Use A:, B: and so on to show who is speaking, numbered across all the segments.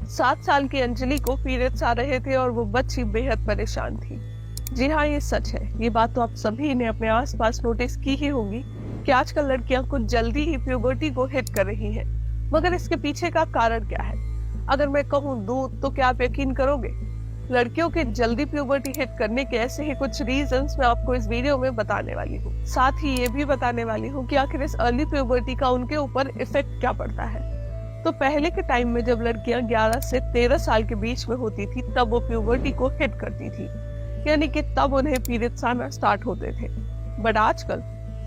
A: 7 साल की अंजलि को पीरियड्स आ रहे थे और वो बच्ची बेहद परेशान थी। जी हाँ, ये सच है। ये बात तो आप सभी ने अपने आसपास नोटिस की ही होगी कि आजकल लड़कियां कुछ जल्दी ही प्यूबर्टी को हिट कर रही हैं। मगर इसके पीछे का कारण क्या है? अगर मैं कहूँ दूध, तो क्या आप यकीन करोगे? लड़कियों के जल्दी प्यूबर्टी हिट करने के ऐसे ही कुछ रीजंस मैं आपको इस वीडियो में बताने वाली हूँ। साथ ही ये भी बताने वाली हूँ कि आखिर इस अर्ली प्यूबर्टी का उनके ऊपर इफेक्ट क्या पड़ता है। तो पहले के टाइम में जब लड़कियां 11 से 13 साल के बीच में होती थी, तब वो प्यूबर्टी को हिट करती थी, यानी कि तब उन्हें पीरियड्स आना स्टार्ट होते थे। बट आजकल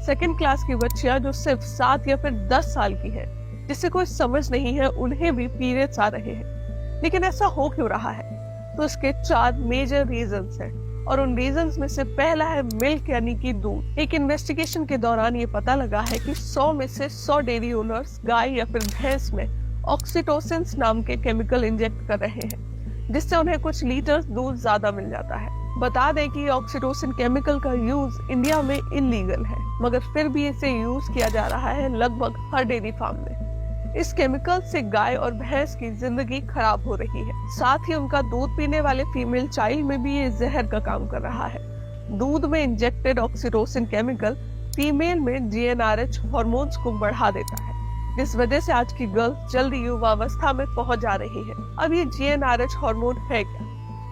A: सेकेंड क्लास की बच्चियां जो सिर्फ 7 या फिर 10 साल की है, जिसे कोई समझ नहीं है, उन्हें भी पीरियड्स आ रहे हैं। लेकिन ऐसा हो क्यों रहा है? तो इसके 4 मेजर रीजंस हैं, और उन रीजंस में से पहला है मिल्क यानी कि दूध। एक इन्वेस्टिगेशन के दौरान ये पता लगा है कि 100 में से 100 डेयरी ओनर्स गाय या फिर भैंस में ऑक्सीटोसिन नाम के केमिकल इंजेक्ट कर रहे हैं, जिससे उन्हें कुछ लीटर दूध ज्यादा मिल जाता है। बता दें कि ऑक्सीटोसिन केमिकल का यूज इंडिया में इलीगल है, मगर फिर भी इसे यूज किया जा रहा है लगभग हर डेयरी फार्म में। इस केमिकल से गाय और भैंस की जिंदगी खराब हो रही है। साथ ही उनका दूध पीने वाले फीमेल चाइल्ड में भी ये जहर का काम कर रहा है। दूध में इंजेक्टेड ऑक्सीटोसिन केमिकल फीमेल में जीएनआरएच हार्मोन्स को बढ़ा देता है, जिस वजह से आज की गर्ल्स जल्दी युवावस्था में पहुंच जा रही है। अब ये जीएनआरएच हार्मोन है क्या?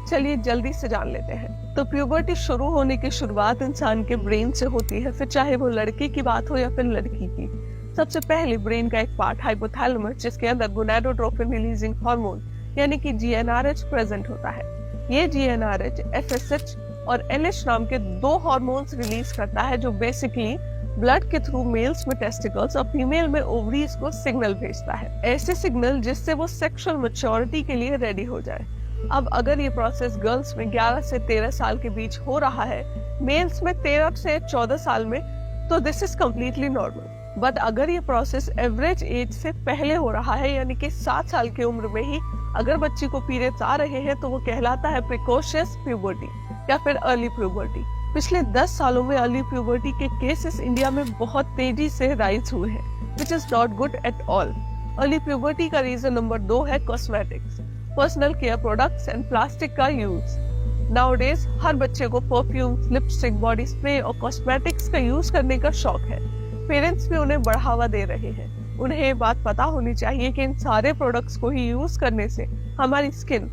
A: चलिए जल्दी से जान लेते हैं। तो प्यूबर्टी शुरू होने की शुरुआत इंसान के ब्रेन से होती है, फिर चाहे वो लड़के की बात हो या फिर लड़की की। सबसे पहले ब्रेन का एक पार्ट हाइपोथैलेमस, जिसके अंदर गोनाडोट्रोपिन रिलीजिंग हार्मोन यानी कि जीएनआरएच प्रेजेंट होता है। ये जीएनआरएच एफएसएच और एलएच नाम के 2 हार्मोन्स रिलीज करता है, जो बेसिकली ब्लड के थ्रू मेल्स में टेस्टिकल्स और फीमेल में ओवरीज को सिग्नल भेजता है। ऐसे सिग्नल जिससे वो सेक्सुअल मैच्योरिटी के लिए रेडी हो जाए। अब अगर ये प्रोसेस गर्ल्स में 11 से 13 साल के बीच हो रहा है, मेल्स में 13 से 14 साल में, तो this is completely normal. But अगर ये प्रोसेस एवरेज एज से पहले हो रहा है, यानी कि 7 साल की उम्र में ही अगर बच्ची को पीरियड्स आ रहे हैं, तो वो कहलाता है प्रिकॉशियस प्यूबर्टी या फिर अर्ली प्यूबर्टी। पिछले 10 सालों में अर्ली प्यूबर्टी के केसेस इंडिया में बहुत तेजी से राइज हुए हैं, which is not good at all. Early puberty का रीजन नंबर 2 है cosmetics, personal care products and plastic का यूज। नाउडेज हर बच्चे को परफ्यूम, लिपस्टिक, बॉडी स्प्रे और कॉस्मेटिक्स का यूज करने का शौक है। पेरेंट्स भी उन्हें बढ़ावा दे रहे हैं। उन्हें ये बात पता होनी चाहिए कि इन सारे प्रोडक्ट्स को ही यूज करने से हमारी स्किन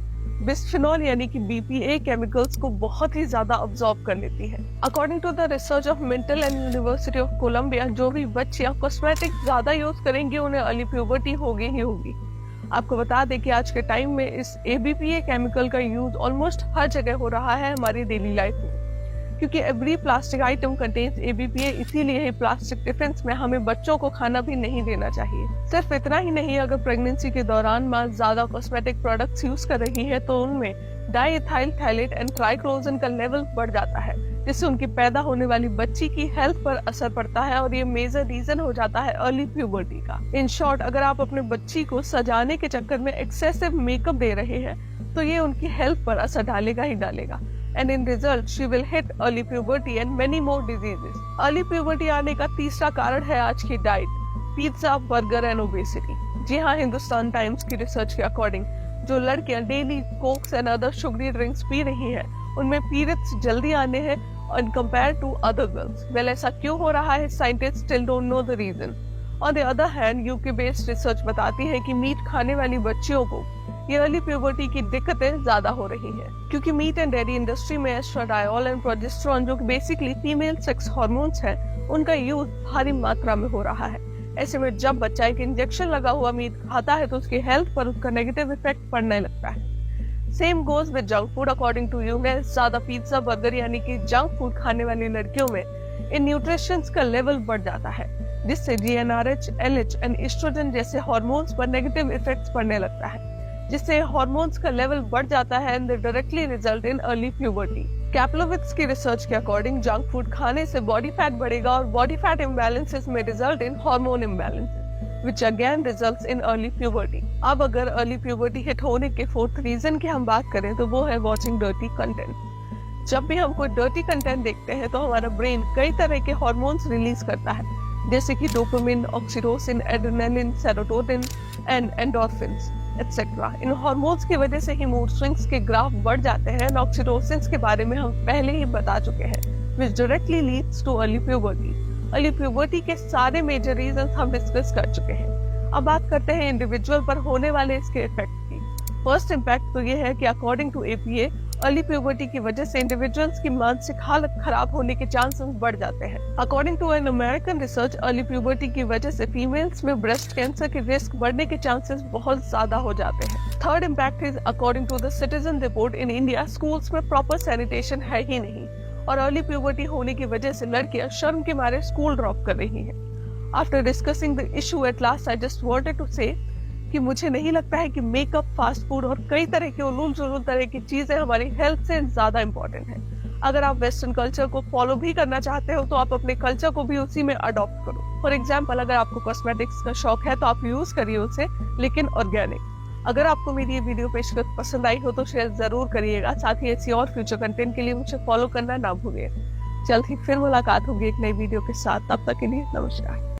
A: बिस्फेनॉल यानी कि बीपीए केमिकल्स को बहुत ही ज्यादा अब्सॉर्ब कर लेती है। According to the research of mental and university of Columbia, जो भी बच्चियां कॉस्मेटिक्स ज्यादा यूज करेंगी, उन्हें अर्ली प्यूबर्टी होगी ही होगी। आपको बता दें कि आज के टाइम में इस एबीपीए केमिकल का यूज ऑलमोस्ट हर जगह हो रहा है हमारी डेली लाइफ में, क्योंकि एवरी प्लास्टिक आइटम कंटेन्स एबीपीए। इसीलिए ही प्लास्टिक टिफिन्स में हमें बच्चों को खाना भी नहीं देना चाहिए। सिर्फ इतना ही नहीं, अगर प्रेगनेंसी के दौरान माँ ज्यादा कॉस्मेटिक प्रोडक्ट्स यूज कर रही है, तो उनमें डाइएथाइल थैलेट एंड ट्राइक्लोजन का लेवल बढ़ जाता है, जिससे उनकी पैदा होने वाली बच्ची की हेल्थ पर असर पड़ता है, और ये मेजर रीजन हो जाता है अर्ली प्यूबर्टी का। इन शॉर्ट, अगर आप अपने बच्ची को सजाने के चक्कर में एक्सेसिव मेकअप दे रहे हैं, तो ये उनकी हेल्थ पर असर डालेगा ही डालेगा, and in result she will hit early puberty and many more diseases. Early puberty आने का तीसरा कारण है आज की diet, pizza, burger and obesity. जी हाँ, हिंदुस्तान टाइम्स की रिसर्च के अकॉर्डिंग जो लड़कियां daily cokes and other sugary drinks पी रही हैं, उनमें पीरियड्स जल्दी आने हैं and compared to other girls. Well, ऐसा क्यों हो रहा है? Scientists still don't know the reason. On the other hand, UK based research बताती है कि मीट खाने वाली बच्चियों को ये अर्ली प्यूबर्टी की दिक्कतें ज्यादा हो रही हैं, क्योंकि मीट एंड डेयरी इंडस्ट्री में एस्ट्राडायोल एंड प्रोजेस्टेरोन, जो कि बेसिकली फीमेल सेक्स हार्मोन्स हैं, उनका यूज भारी मात्रा में हो रहा है। ऐसे में जब बच्चा एक इंजेक्शन लगा हुआ मीट खाता है, तो उसकी हेल्थ पर उसका नेगेटिव इफेक्ट पड़ने लगता है। Same goes with junk food. According to यूनेस, ज्यादा पिज्जा, बर्गर यानी कि जंक फूड खाने वाली लड़कियों में इन न्यूट्रिशंस का लेवल बढ़ जाता है, जिससे जीएनआरएच, एलएच एंड एस्ट्रोजन जैसे हार्मोन्स पर नेगेटिव इफेक्ट्स पड़ने लगता है, जिससे हार्मोन्स का लेवल बढ़ जाता है and they directly result in early puberty. Kaplowitz की रिसर्च के अकॉर्डिंग जंक फूड खाने से बॉडी फैट बढ़ेगा, और बॉडी फैट इम्बैलेंसेस में result in hormone imbalances, which again results in early puberty. अब अगर अर्ली प्यूबर्टी हिट होने के 4th रीजन की हम बात करें, तो वो है वॉचिंग डर्टी कंटेंट। जब भी हम कोई डर्टी कंटेंट देखते हैं, तो हमारा ब्रेन कई तरह के हार्मोन्स रिलीज करता है, जैसे कि dopamine, oxytocin, adrenaline, serotonin and endorphins. Etcetera. In hormones की वजह से ही मूड स्विंग्स के ग्राफ बढ़ जाते हैं। ऑक्सीटोसिन के बारे में हम पहले ही बता चुके हैं, which directly leads to early puberty। Early puberty के सारे मेजर रीजन हम डिस्कस कर चुके हैं। अब बात करते हैं इंडिविजुअल पर होने वाले इसके इफेक्ट की। फर्स्ट इम्पैक्ट तो ये है कि according to APA early puberty की वजह से इंडिविजुअल्स की मानसिक हालत खराब होने के चांसेस बढ़ जाते हैं। According to an American research, early puberty की वजह से फीमेल्स में ब्रेस्ट कैंसर के रिस्क बढ़ने के चांसेस बहुत ज्यादा हो जाते हैं। Third impact is according to the citizen report, in India schools में प्रॉपर सैनिटेशन है ही नहीं और अर्ली प्यूबर्टी होने की वजह से लड़कियां शर्म के मारे स्कूल ड्रॉप कर रही हैं। After discussing the issue at last, I just wanted to say कि मुझे नहीं लगता है कि मेकअप, फास्ट फूड और कई तरह के उलूल जुलूल तरह की चीजें हमारी हेल्थ से ज्यादा इंपॉर्टेंट है। अगर आप वेस्टर्न कल्चर को फॉलो भी करना चाहते हो तो आप अपने कल्चर को भी उसी में अडॉप्ट करो। फॉर एग्जाम्पल, अगर आपको कॉस्मेटिक्स का शौक है तो आप यूज करिए उसे, लेकिन ऑर्गेनिक। अगर आपको मेरी ये वीडियो पेशकश पसंद आई हो तो शेयर जरूर करिएगा। साथ ही ऐसी और फ्यूचर कंटेंट के लिए मुझे फॉलो करना ना भूलिए। जल्द ही फिर मुलाकात होगी एक नई वीडियो के साथ। तब तक के लिए नमस्कार।